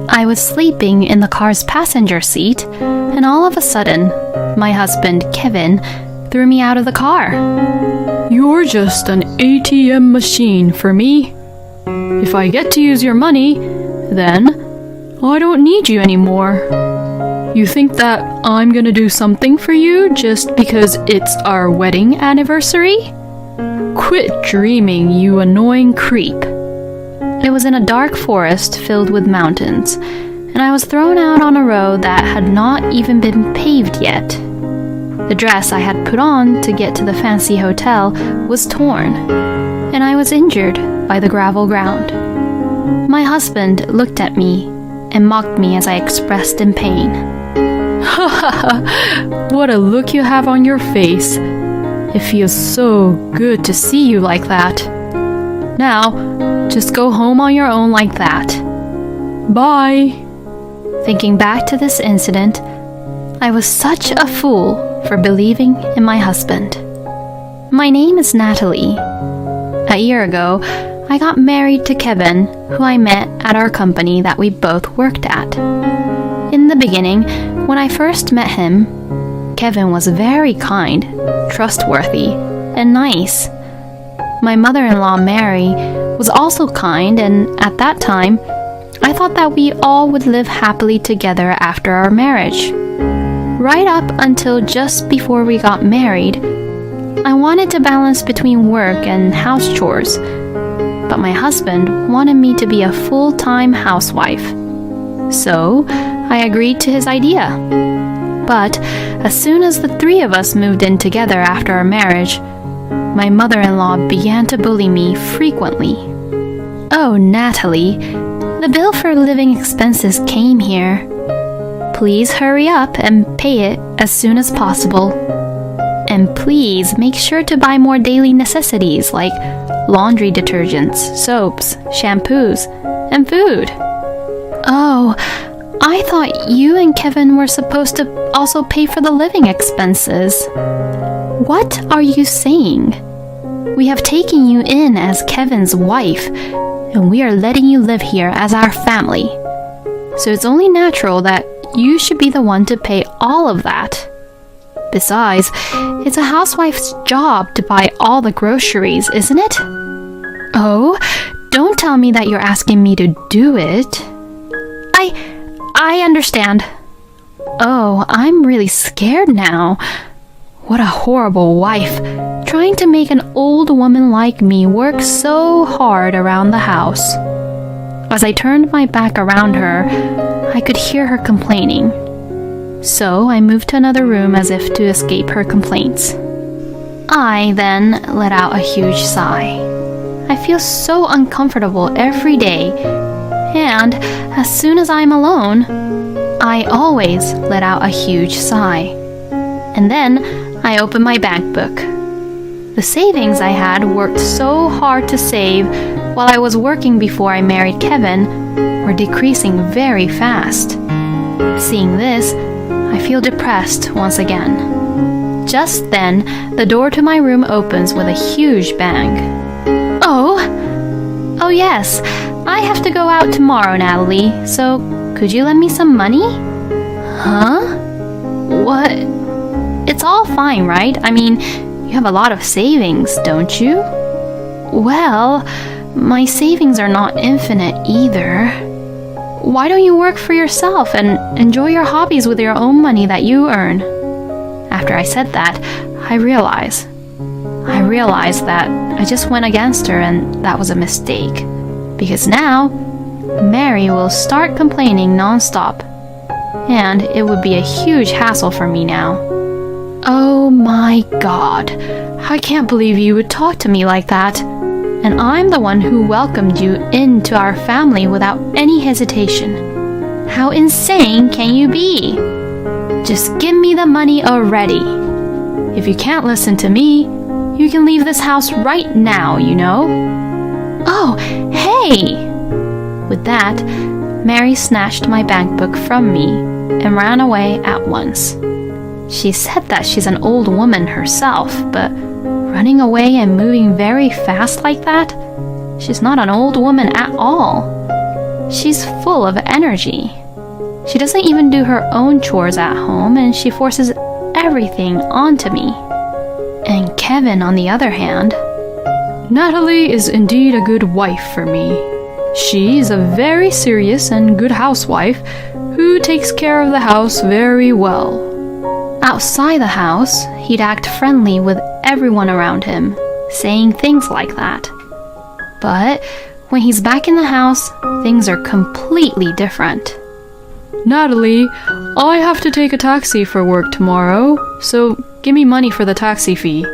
I was sleeping in the car's passenger seat, and all of a sudden, my husband, Kevin, threw me out of the car. "You're just an ATM machine for me. If I get to use your money, then I don't need you anymore. You think that I'm gonna do something for you just because it's our wedding anniversary? Quit dreaming, you annoying creep." It was in a dark forest filled with mountains, and I was thrown out on a road that had not even been paved yet. The dress I had put on to get to the fancy hotel was torn, and I was injured by the gravel ground. My husband looked at me and mocked me as I expressed in pain. Ha ha ha! What a look you have on your face. It feels so good to see you like that. Now, just go home on your own like that. Bye. Thinking back to this incident, I was such a fool for believing in my husband. My name is Natalie. A year ago, I got married to Kevin, who I met at our company that we both worked at. In the beginning, when I first met him, Kevin was very kind, trustworthy, and nice. My mother-in-law, Mary, was also kind, and at that time, I thought that we all would live happily together after our marriage. Right up until just before we got married, I wanted to balance between work and house chores, but my husband wanted me to be a full-time housewife. So, I agreed to his idea. But as soon as the three of us moved in together after our marriage, my mother-in-law began to bully me frequently. "Oh, Natalie, the bill for living expenses came here. Please hurry up and pay it as soon as possible. And please make sure to buy more daily necessities like laundry detergents, soaps, shampoos, and food." "Oh, I thought you and Kevin were supposed to also pay for the living expenses. What are you saying? We have taken you in as Kevin's wife, and we are letting you live here as our family. So it's only natural that you should be the one to pay all of that. Besides, it's a housewife's job to buy all the groceries, isn't it?" "Oh, don't tell me that you're asking me to do it." I understand." "Oh, I'm really scared now. What a horrible wife, trying to make an old woman like me work so hard around the house." As I turned my back around her, I could hear her complaining. So I moved to another room as if to escape her complaints. I then let out a huge sigh. I feel so uncomfortable every day, and as soon as I'm alone, I always let out a huge sigh. And then I opened my bank book. The savings I had worked so hard to save while I was working before I married Kevin were decreasing very fast. Seeing this, I feel depressed once again. Just then, the door to my room opens with a huge bang. Oh yes, I have to go out tomorrow, Natalie, so could you lend me some money?" "Huh? What? It's all fine, right? I mean, you have a lot of savings, don't you?" "Well, my savings are not infinite either. Why don't you work for yourself and enjoy your hobbies with your own money that you earn?" After I said that, I realized that I just went against her, and that was a mistake. Because now, Mary will start complaining nonstop, and it would be a huge hassle for me now. "Oh my God, I can't believe you would talk to me like that. And I'm the one who welcomed you into our family without any hesitation. How insane can you be? Just give me the money already. If you can't listen to me, you can leave this house right now, you know." "Oh, hey!" With that, Mary snatched my bank book from me and ran away at once. She said that she's an old woman herself, but running away and moving very fast like that, she's not an old woman at all. She's full of energy. She doesn't even do her own chores at home, and she forces everything onto me. And Kevin, on the other hand, Natalie is indeed a good wife for me. She is a very serious and good housewife who takes care of the house very well. outside the house, he'd act friendly with everyone around him, saying things like that. But when he's back in the house, things are completely different. Natalie, I have to take a taxi for work tomorrow, so give me money for the taxi fee.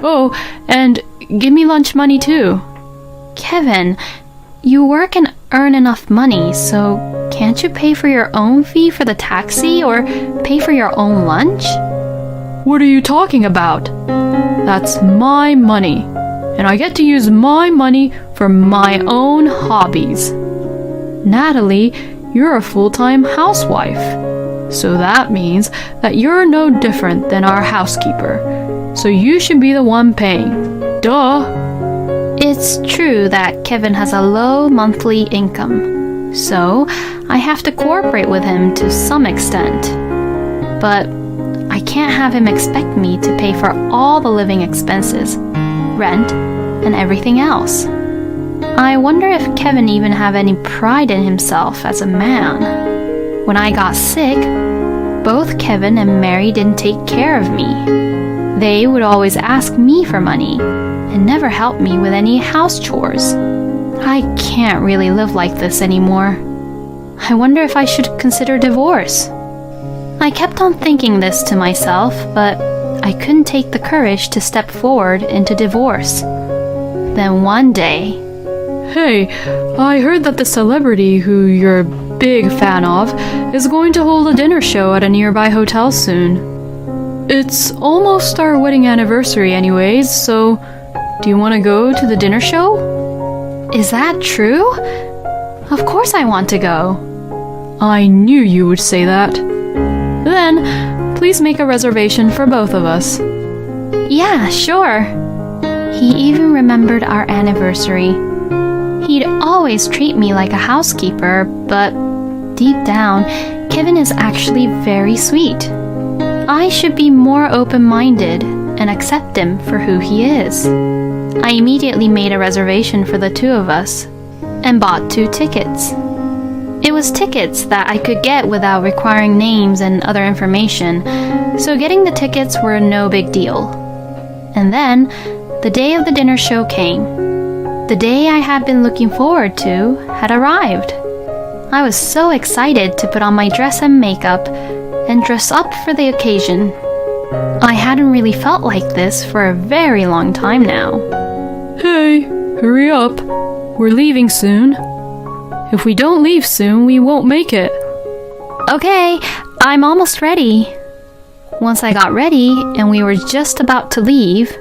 Oh, and give me lunch money too. Kevin, you work and earn enough money, so can't you pay for your own fee for the taxi or pay for your own lunch? What are you talking about? That's my money, and I get to use my money for my own hobbies. Natalie, you're a full-time housewife, so that means that you're no different than our housekeeper, so you should be the one paying. Duh! It's true that Kevin has a low monthly income, so I have to cooperate with him to some extent. But I can't have him expect me to pay for all the living expenses, rent, and everything else. I wonder if Kevin even have any pride in himself as a man. When I got sick, both Kevin and Mary didn't take care of me. They would always ask me for money and never help me with any house chores. I can't really live like this anymore. I wonder if I should consider divorce. I kept on thinking this to myself, but I couldn't take the courage to step forward into divorce. Then one day, Hey, I heard that the celebrity who you're a big fan of is going to hold a dinner show at a nearby hotel soon. It's almost our wedding anniversary anyways, so do you want to go to the dinner show? is that true? Of course I want to go. I knew you would say that. Then, please make a reservation for both of us. Yeah, sure. He even remembered our anniversary. He'd always treat me like a housekeeper, but deep down, Kevin is actually very sweet. I should be more open-minded and accept him for who he is. I immediately made a reservation for the two of us and bought 2 tickets. It was tickets that I could get without requiring names and other information, so getting the tickets were no big deal. And then, the day of the dinner show came. The day I had been looking forward to had arrived. I was so excited to put on my dress and makeup and dress up for the occasion. I hadn't really felt like this for a very long time now. Hey, hurry up. We're leaving soon. If we don't leave soon, we won't make it. Okay, I'm almost ready. Once I got ready and we were just about to leave,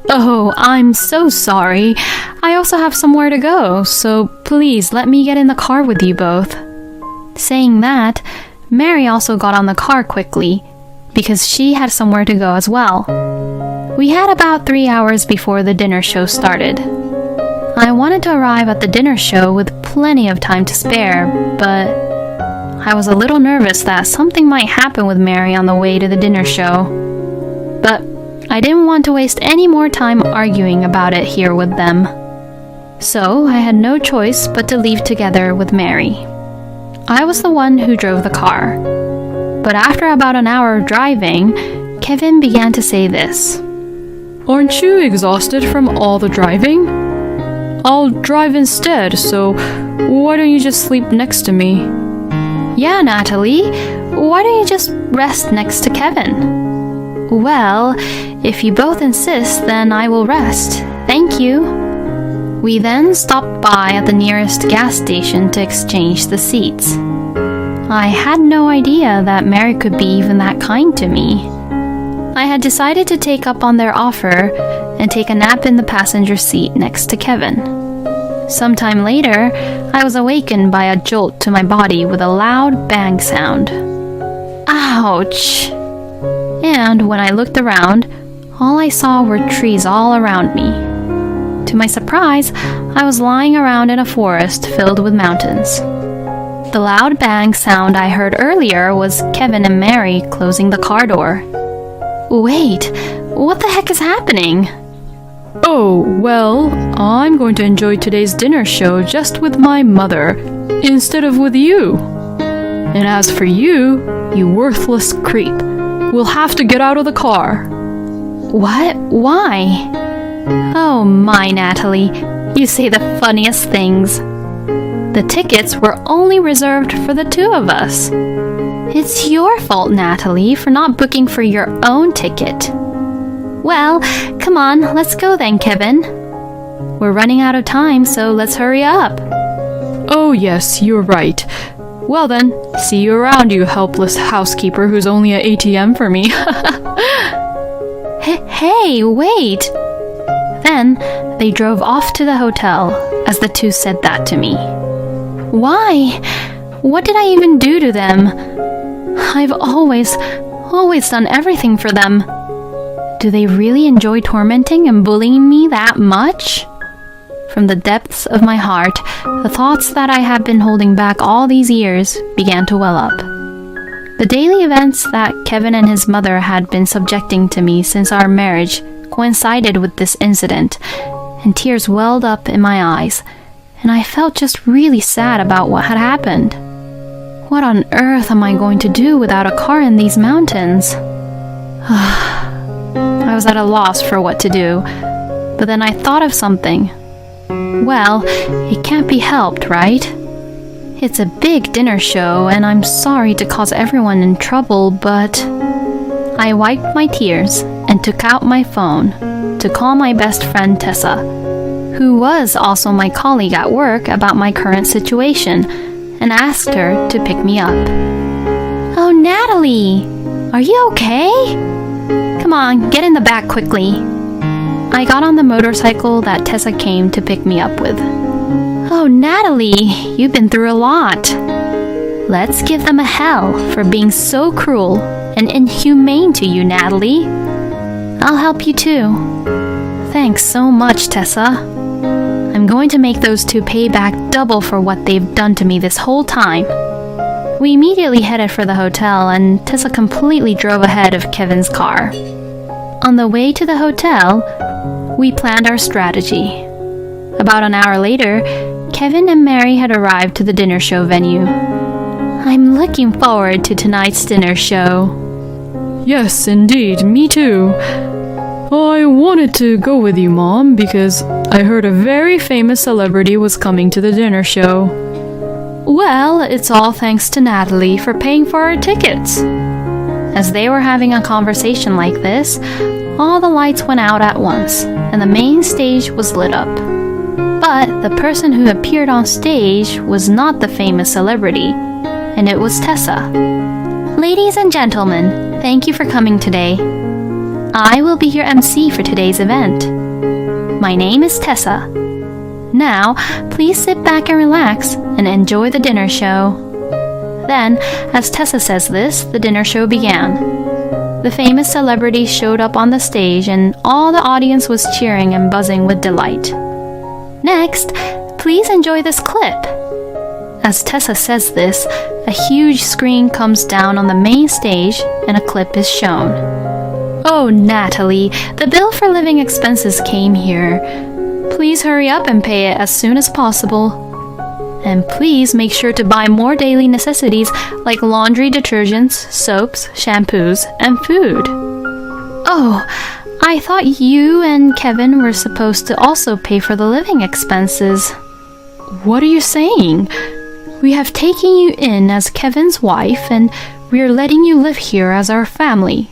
oh, I'm so sorry. I also have somewhere to go, so please let me get in the car with you both. Saying that, Mary also got on the car quickly, because she had somewhere to go as well. We had about 3 hours before the dinner show started. I wanted to arrive at the dinner show with plenty of time to spare, but I was a little nervous that something might happen with Mary on the way to the dinner show. But I didn't want to waste any more time arguing about it here with them. So I had no choice but to leave together with Mary. I was the one who drove the car. But after about an hour of driving, Kevin began to say this. Aren't you exhausted from all the driving? I'll drive instead, so why don't you just sleep next to me? Yeah, Natalie, why don't you just rest next to Kevin? Well, if you both insist, then I will rest. Thank you. We then stopped by at the nearest gas station to exchange the seats. I had no idea that Mary could be even that kind to me. I had decided to take up on their offer and take a nap in the passenger seat next to Kevin. Sometime later, I was awakened by a jolt to my body with a loud bang sound. Ouch! And when I looked around, all I saw were trees all around me. To my surprise, I was lying around in a forest filled with mountains. The loud bang sound I heard earlier was Kevin and Mary closing the car door. Wait, what the heck is happening? Oh, well, I'm going to enjoy today's dinner show just with my mother, instead of with you. And as for you, you worthless creep, we'll have to get out of the car. What? Why? Oh my, Natalie, you say the funniest things. The tickets were only reserved for the two of us. It's your fault, Natalie, for not booking for your own ticket. Well, come on, let's go then, Kevin. We're running out of time, so let's hurry up. Oh yes, you're right. Well then, see you around, you helpless housekeeper who's only an ATM for me. Hey, wait! Then they drove off to the hotel as the two said that to me. Why? What did I even do to them? I've always done everything for them. Do they really enjoy tormenting and bullying me that much? From the depths of my heart, the thoughts that I have been holding back all these years began to well up. The daily events that Kevin and his mother had been subjecting to me since our marriage coincided with this incident, and tears welled up in my eyes, and I felt just really sad about what had happened. What on earth am I going to do without a car in these mountains? I was at a loss for what to do, but then I thought of something. Well, it can't be helped, right? It's a big dinner show, and I'm sorry to cause everyone in trouble, but... I wiped my tears and took out my phone to call my best friend Tessa, who was also my colleague at work, about my current situation, and asked her to pick me up. Oh, Natalie! Are you okay? Come on, get in the back quickly. I got on the motorcycle that Tessa came to pick me up with. Oh, Natalie, you've been through a lot. Let's give them a hell for being so cruel and inhumane to you, Natalie. I'll help you too. Thanks so much, Tessa. I'm going to make those two pay back double for what they've done to me this whole time. We immediately headed for the hotel, and Tessa completely drove ahead of Kevin's car. On the way to the hotel, we planned our strategy. About an hour later, Kevin and Mary had arrived to the dinner show venue. I'm looking forward to tonight's dinner show. Yes, indeed, me too. I wanted to go with you, Mom, because I heard a very famous celebrity was coming to the dinner show. Well, it's all thanks to Natalie for paying for our tickets. As they were having a conversation like this, all the lights went out at once, and the main stage was lit up. But the person who appeared on stage was not the famous celebrity, and it was Tessa. Ladies and gentlemen, thank you for coming today. I will be your MC for today's event. My name is Tessa. Now, please sit back and relax and enjoy the dinner show. Then, as Tessa says this, the dinner show began. The famous celebrity showed up on the stage, and all the audience was cheering and buzzing with delight. Next, please enjoy this clip. As Tessa says this, a huge screen comes down on the main stage and a clip is shown. Oh, Natalie, the bill for living expenses came here. Please hurry up and pay it as soon as possible. And please make sure to buy more daily necessities like laundry detergents, soaps, shampoos, and food. Oh, I thought you and Kevin were supposed to also pay for the living expenses. What are you saying? We have taken you in as Kevin's wife, and we're letting you live here as our family.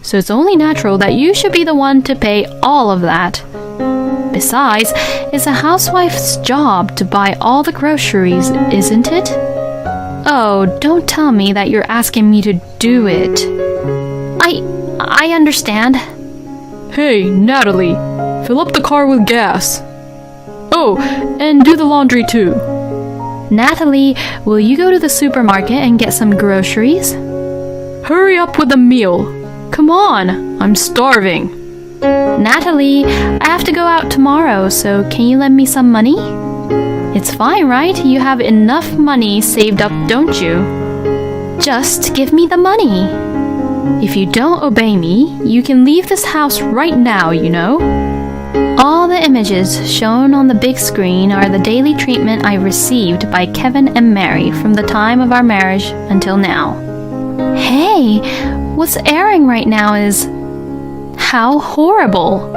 So it's only natural that you should be the one to pay all of that. Besides, it's a housewife's job to buy all the groceries, isn't it? Oh, don't tell me that you're asking me to do it. I understand. Hey, Natalie, fill up the car with gas. Oh, and do the laundry too. Natalie, will you go to the supermarket and get some groceries? Hurry up with the meal. Come on, I'm starving. Natalie, I have to go out tomorrow, so can you lend me some money? It's fine, right? You have enough money saved up, don't you? Just give me the money. If you don't obey me, you can leave this house right now, you know? All the images shown on the big screen are the daily treatment I received by Kevin and Mary from the time of our marriage until now. Hey, what's airing right now is... How horrible!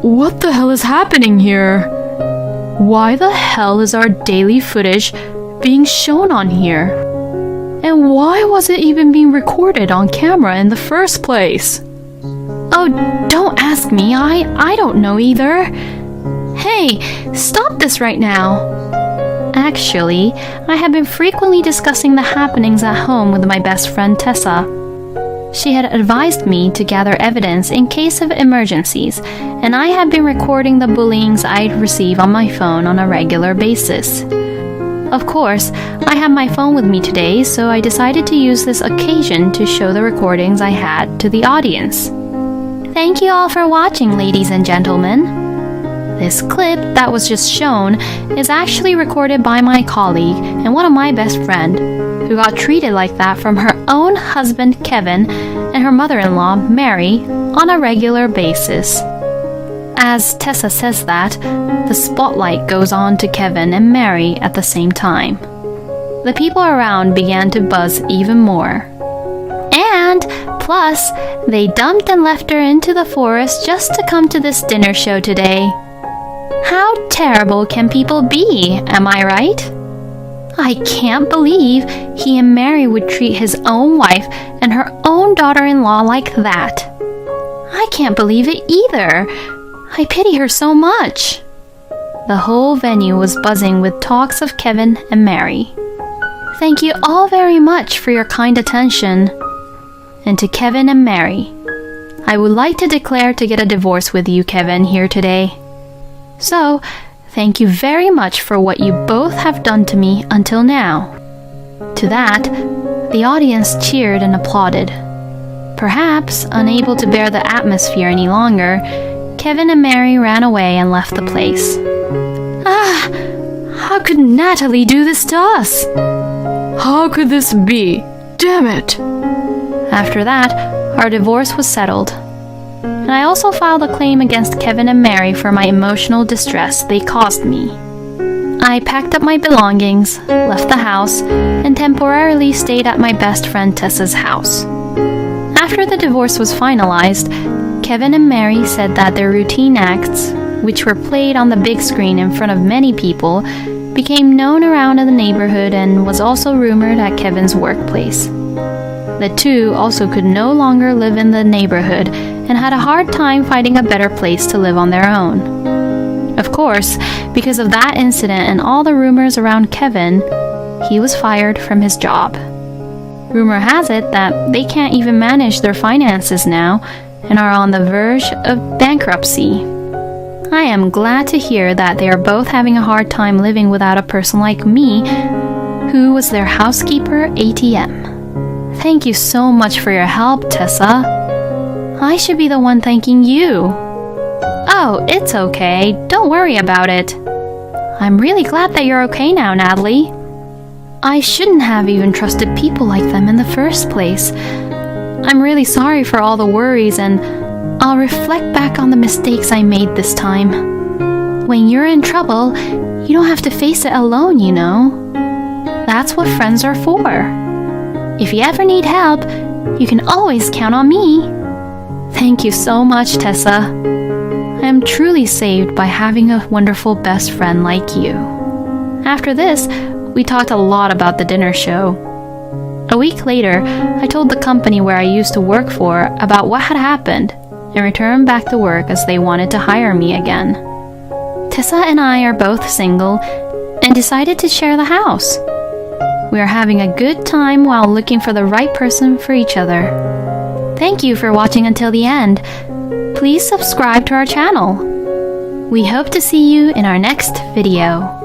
What the hell is happening here? Why the hell is our daily footage being shown on here? And why was it even being recorded on camera in the first place? Oh, don't ask me. I don't know either. Hey, stop this right now. Actually, I have been frequently discussing the happenings at home with my best friend Tessa. She had advised me to gather evidence in case of emergencies, and I had been recording the bullyings I'd receive on my phone on a regular basis. Of course, I had my phone with me today, so I decided to use this occasion to show the recordings I had to the audience. Thank you all for watching, ladies and gentlemen. This clip that was just shown is actually recorded by my colleague and one of my best friend, who got treated like that from her own husband Kevin and her mother-in-law Mary on a regular basis. As Tessa says that, the spotlight goes on to Kevin and Mary at the same time. The people around began to buzz even more. And, plus, they dumped and left her into the forest just to come to this dinner show today. How terrible can people be, am I right? I can't believe he and Mary would treat his own wife and her own daughter-in-law like that. I can't believe it either. I pity her so much. The whole venue was buzzing with talks of Kevin and Mary. Thank you all very much for your kind attention. And to Kevin and Mary, I would like to declare to get a divorce with you, Kevin, here today. So, thank you very much for what you both have done to me until now. To that, the audience cheered and applauded. Perhaps, unable to bear the atmosphere any longer, Kevin and Mary ran away and left the place. How could Natalie do this to us? How could this be? Damn it! After that, our divorce was settled. And I also filed a claim against Kevin and Mary for my emotional distress they caused me. I packed up my belongings, left the house, and temporarily stayed at my best friend Tessa's house. After the divorce was finalized, Kevin and Mary said that their routine acts, which were played on the big screen in front of many people, became known around in the neighborhood and was also rumored at Kevin's workplace. The two also could no longer live in the neighborhood and had a hard time finding a better place to live on their own. Of course, because of that incident and all the rumors around Kevin, he was fired from his job. Rumor has it that they can't even manage their finances now and are on the verge of bankruptcy. I am glad to hear that they are both having a hard time living without a person like me, who was their housekeeper ATM. Thank you so much for your help, Tessa. I should be the one thanking you. Oh, it's okay. Don't worry about it. I'm really glad that you're okay now, Natalie. I shouldn't have even trusted people like them in the first place. I'm really sorry for all the worries, and I'll reflect back on the mistakes I made this time. When you're in trouble, you don't have to face it alone, you know. That's what friends are for. If you ever need help, you can always count on me. Thank you so much, Tessa. I am truly saved by having a wonderful best friend like you. After this, we talked a lot about the dinner show. A week later, I told the company where I used to work for about what had happened and returned back to work as they wanted to hire me again. Tessa and I are both single and decided to share the house. We are having a good time while looking for the right person for each other. Thank you for watching until the end. Please subscribe to our channel. We hope to see you in our next video.